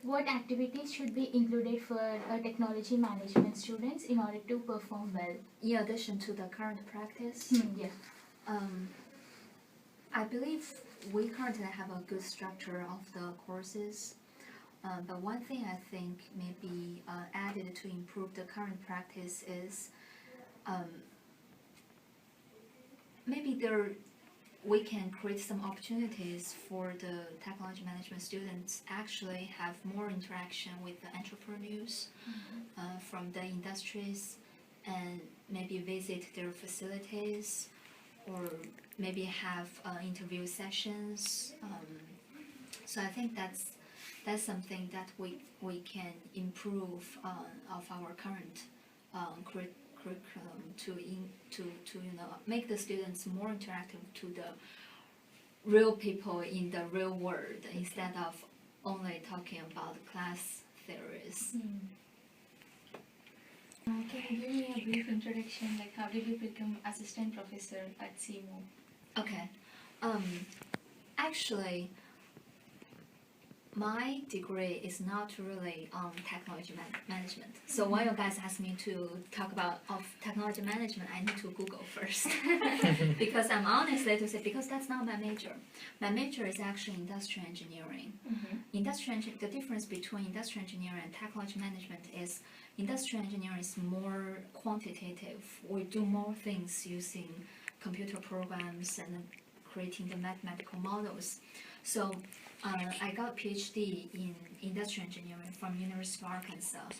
What activities should be included for technology management students in order to perform well? In addition to the current practice, Yeah. I believe we currently have a good structure of the courses. But one thing I think may be added to improve the current practice is maybe we can create some opportunities for the technology management students actually have more interaction with the entrepreneurs from the industries, and maybe visit their facilities, or maybe have interview sessions. So I think that's something that we can improve of our current curriculum to make the students more interactive to the real people in the real world, instead of only talking about class theories. Can you give me a brief introduction, like how did you become assistant professor at CMO? Okay. Actually, my degree is not really on technology management. So when you guys ask me to talk about technology management, I need to Google first. Because I'm honestly to say, because that's not my major. My major is actually industrial engineering. The difference between industrial engineering and technology management is industrial engineering is more quantitative. We do more things using computer programs and creating the mathematical models. So I got a PhD in industrial engineering from University of Arkansas.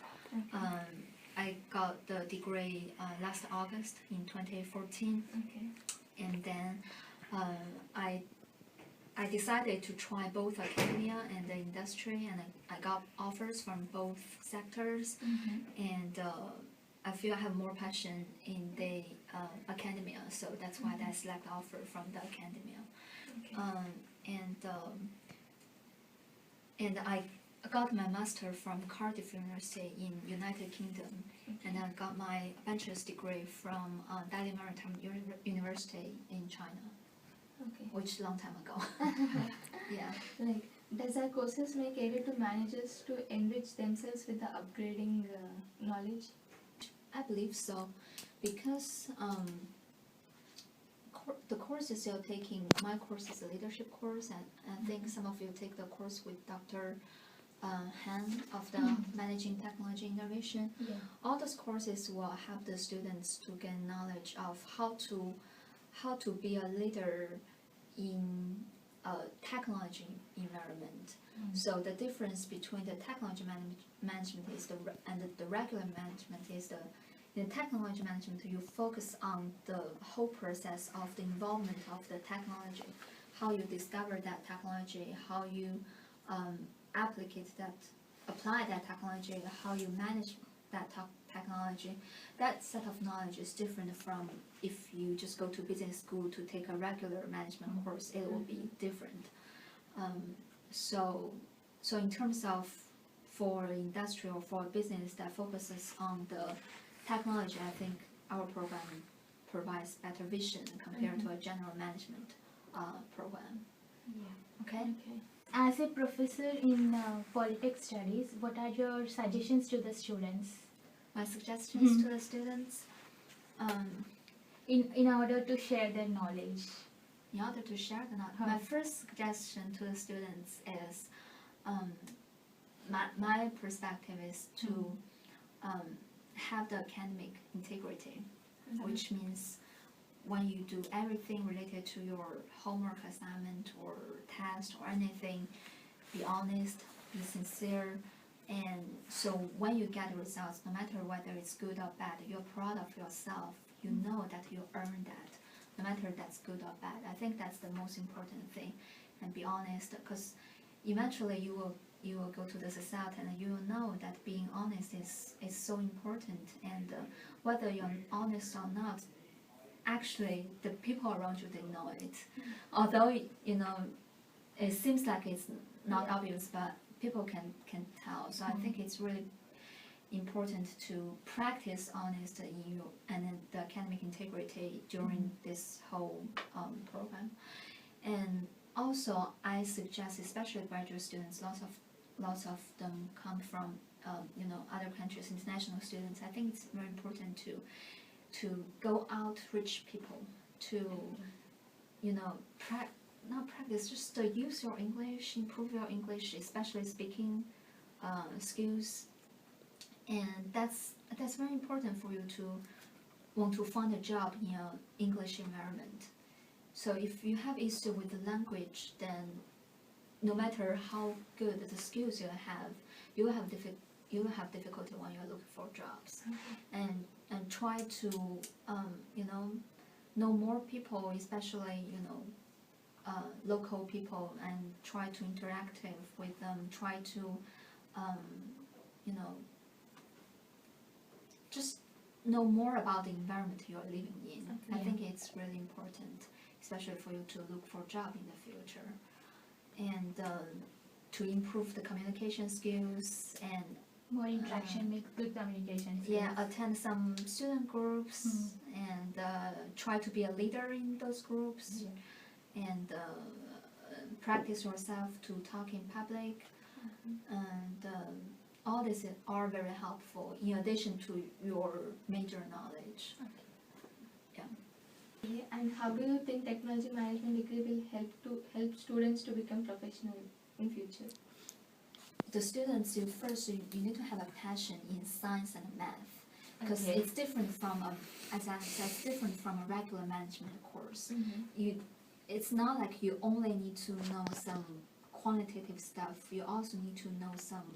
I got the degree last August in 2014. And then I decided to try both academia and the industry, and I got offers from both sectors. And I feel I have more passion in the academia, so that's why I select offer from the academia. And I got my master from Cardiff University in United Kingdom, and I got my bachelor's degree from Delhi Maritime University in China, which is a long time ago. Yeah. Like, does our courses make aid to managers to enrich themselves with the upgrading knowledge? I believe so, because the courses you're taking, my course is a leadership course, and I think some of you take the course with Dr. Han of the Managing Technology Innovation. All those courses will help the students to gain knowledge of how to be a leader in a technology environment. So the difference between the technology management is and the regular management is in technology management, you focus on the whole process of the involvement of the technology, how you discover that technology, how you apply that technology, how you manage that technology. That set of knowledge is different from if you just go to business school to take a regular management course. It will be different. So in terms of for industrial, for business that focuses on the technology, I think our program provides better vision compared to a general management program. Okay? As a professor in politics studies, what are your suggestions to the students? My suggestions to the students? In order to share their knowledge. In order to share the knowledge, my first suggestion to the students is, my perspective is to have the academic integrity, which means when you do everything related to your homework assignment or test or anything, be honest, be sincere, and so when you get results, no matter whether it's good or bad, you're proud of yourself. You know that you earned that, no matter that's good or bad. I think that's the most important thing, and be honest, because eventually you will go to the society and you will know that being honest is so important, and whether you're honest or not, actually the people around you, they know it. Although it seems like it's not obvious, but people can tell. So I think it's really important to practice honesty in you and then the academic integrity during this whole program. And also I suggest, especially graduate students, lots of them come from other countries, international students. I think it's very important to go out, reach people, to not practice, just use your English, improve your English, especially speaking skills, and that's very important for you to want to find a job in an English environment. So if you have issue with the language, then no matter how good the skills you have, you will have difficulty when you're looking for jobs. And try to know more people, especially local people, and try to interact with them. Try to just know more about the environment you are living in. I think it's really important, especially for you to look for a job in the future, and to improve the communication skills and More interaction makes good communication skills. attend some student groups and try to be a leader in those groups, and practice yourself to talk in public, and all these are very helpful in addition to your major knowledge. And how do you think technology management degree will help students to become professional in future? The students, you need to have a passion in science and math, because Okay. it's different from as I said, it's different from a regular management course. It's not like you only need to know some quantitative stuff. You also need to know some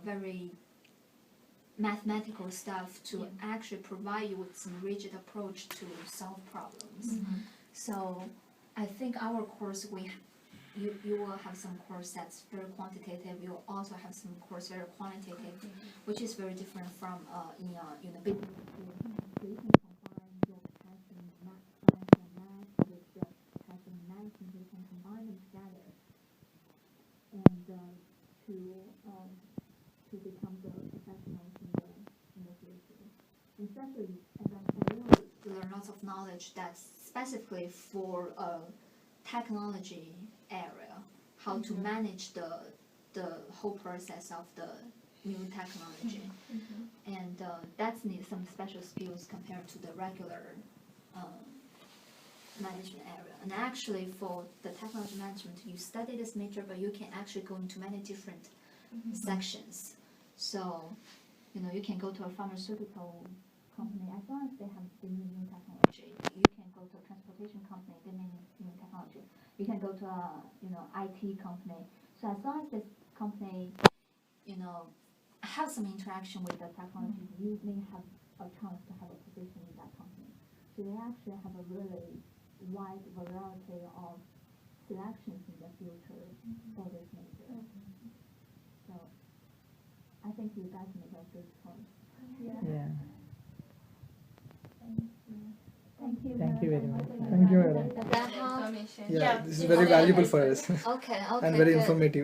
very mathematical stuff to actually provide you with some rigid approach to solve problems. So I think our course, you will have some course that's very quantitative. You will also have some course very quantitative, which is very different from business school. So you can combine your passion in science and math with your passion in management. You can combine them together, and to become the professionals in the future. And especially, as I said, you learn lots of knowledge that's specifically for a technology area, how to manage the whole process of the new technology, and that's need some special skills compared to the regular management area. And actually, for the technology management, you study this major, but you can actually go into many different sections. So, you can go to a pharmaceutical company as long as they have the new technology. You can go to a transportation company, they may need new technology. You can go to a IT company. So as long as this company have some interaction with the technology, you may have a chance to have a position in that company. So they actually have a really wide variety of selections in the future for this major. So I think you guys make a good choice. Yeah. Thank you. Thank you very much. Thank Thank you, madam. Information. Yeah, Yeah, this is it's very very valuable for us Okay, and very good. informative.